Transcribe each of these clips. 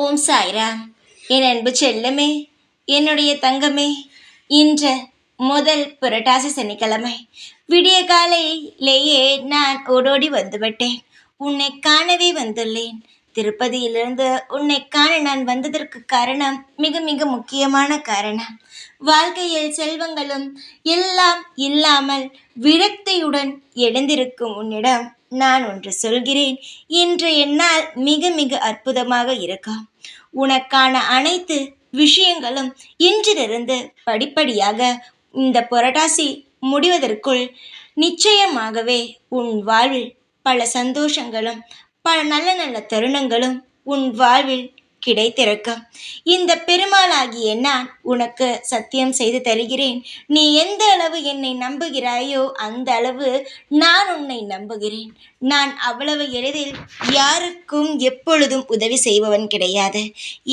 ஓம் சாய்ராம். என் அன்பு செல்லமே, என்னுடைய தங்கமே, இன்று முதல் புரட்டாசி சனிக்கிழமை விடிய காலையிலேயே நான் ஓடோடி வந்துவிட்டேன். உன்னை காணவே வந்துள்ளேன். திருப்பதியிலிருந்து உன்னை காண நான் வந்ததற்கு காரணம் மிக மிக முக்கியமான காரணம். வாழ்க்கையில் செல்வங்களும் எல்லாம் இல்லாமல் விரக்தியுடன் எழுந்திருக்கும் உன்னிடம் நான் ஒன்று சொல்கிறேன். இன்று என்னால் மிக மிக அற்புதமாக இருக்கும். உனக்கான அனைத்து விஷயங்களும் இன்றிலிருந்து படிப்படியாக இந்த புரட்டாசி முடிவதற்குள் நிச்சயமாகவே உன் வாழ்வில் பல சந்தோஷங்களும் பல நல்ல நல்ல தருணங்களும் உன் வாழ்வில் கிடைத்திருக்கும். இந்த பெருமாளாகிய நான் உனக்கு சத்தியம் செய்து தருகிறேன். நீ எந்த அளவு என்னை நம்புகிறாயோ அந்த அளவு நான் உன்னை நம்புகிறேன். நான் அவ்வளவு எளிதில் யாருக்கும் எப்பொழுதும் உதவி செய்பவன் கிடையாது.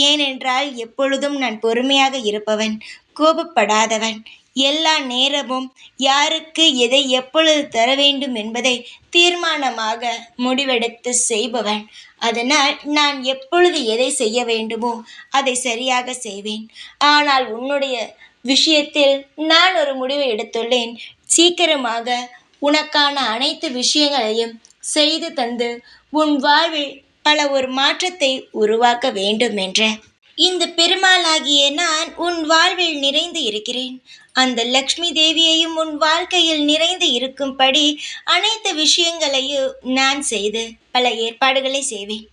ஏனென்றால் எப்பொழுதும் நான் பொறுமையாக இருப்பவன், கோபப்படாதவன், எல்லா நேரமும் யாருக்கு எதை எப்பொழுது தர வேண்டும் என்பதை தீர்மானமாக முடிவெடுத்து செய்பவன். அதனால் நான் எப்பொழுது எதை செய்ய வேண்டுமோ அதை சரியாக செய்வேன். ஆனால் உன்னுடைய விஷயத்தில் நான் ஒரு முடிவை எடுத்துள்ளேன். சீக்கிரமாக உனக்கான அனைத்து விஷயங்களையும் செய்து தந்து உன் வாழ்வில் ஒரு மாற்றத்தை உருவாக்க வேண்டும் என்ற இந்த பெருமாளாகிய நான் உன் வாழ்வில் நிறைந்து இருக்கிறேன். அந்த லக்ஷ்மி தேவியையும் உன் வாழ்க்கையில் நிறைந்து இருக்கும்படி அனைத்து விஷயங்களையும் நான் செய்து பல ஏற்பாடுகளை செய்வேன்.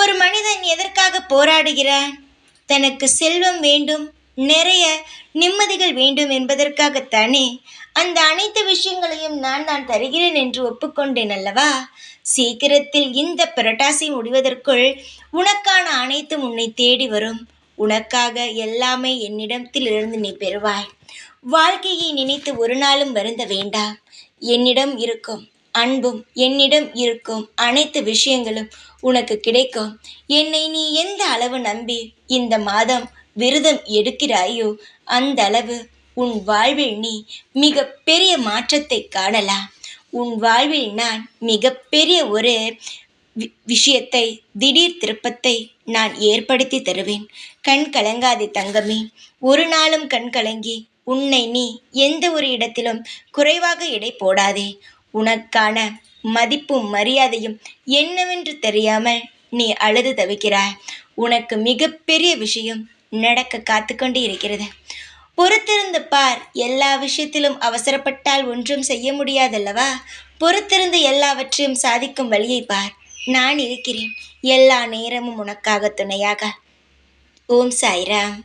ஒரு மனிதன் எதற்காக போராடுகிறான்? தனக்கு செல்வம் வேண்டும், நிறைய நிம்மதிகள் வேண்டும் என்பதற்காகத்தானே. அந்த அனைத்து விஷயங்களையும் நான் தருகிறேன் என்று ஒப்புக்கொண்டேன் அல்லவா? சீக்கிரத்தில் இந்த புரட்டாசி முடிவதற்குள் உனக்கான அனைத்தும் உன்னை தேடி வரும். உனக்காக எல்லாமே என்னிடத்திலிருந்து நீ பெறுவாய். வாழ்க்கையை நினைத்து ஒரு நாளும் வருந்த வேண்டாம். என்னிடம் இருக்கும் அன்பும் என்னிடம் இருக்கும் அனைத்து விஷயங்களும் உனக்கு கிடைக்கும். என்னை நீ எந்த அளவு நம்பி இந்த மாதம் விரதம் எடுக்கிறாயோ அந்த அளவு உன் வாழ்வில் நீ மிக பெரிய மாற்றத்தை காணலாம். உன் வாழ்வில் நான் மிகப்பெரிய ஒரு விஷயத்தை, திடீர் திருப்பத்தை நான் ஏற்படுத்தி தருவேன். கண் கலங்காதே தங்கமே. ஒரு நாளும் கண் கலங்கி உன்னை நீ எந்த ஒரு இடத்திலும் குறைவாக எடை போடாதே. உனக்கான மதிப்பும் மரியாதையும் என்னவென்று தெரியாமல் நீ அழுது தவிக்கிறாய். உனக்கு மிகப்பெரிய விஷயம் நடக்க காத்து கொண்டு இருக்கிறது. பொறுத்திருந்து பார். எல்லா விஷயத்திலும் அவசரப்பட்டால் ஒன்றும் செய்ய முடியாதல்லவா? பொறுத்திருந்து எல்லாவற்றையும் சாதிக்கும் வழியை பார். நான் இருக்கிறேன் எல்லா நேரமும் உனக்காக துணையாக. ஓம் சாய்ராம்.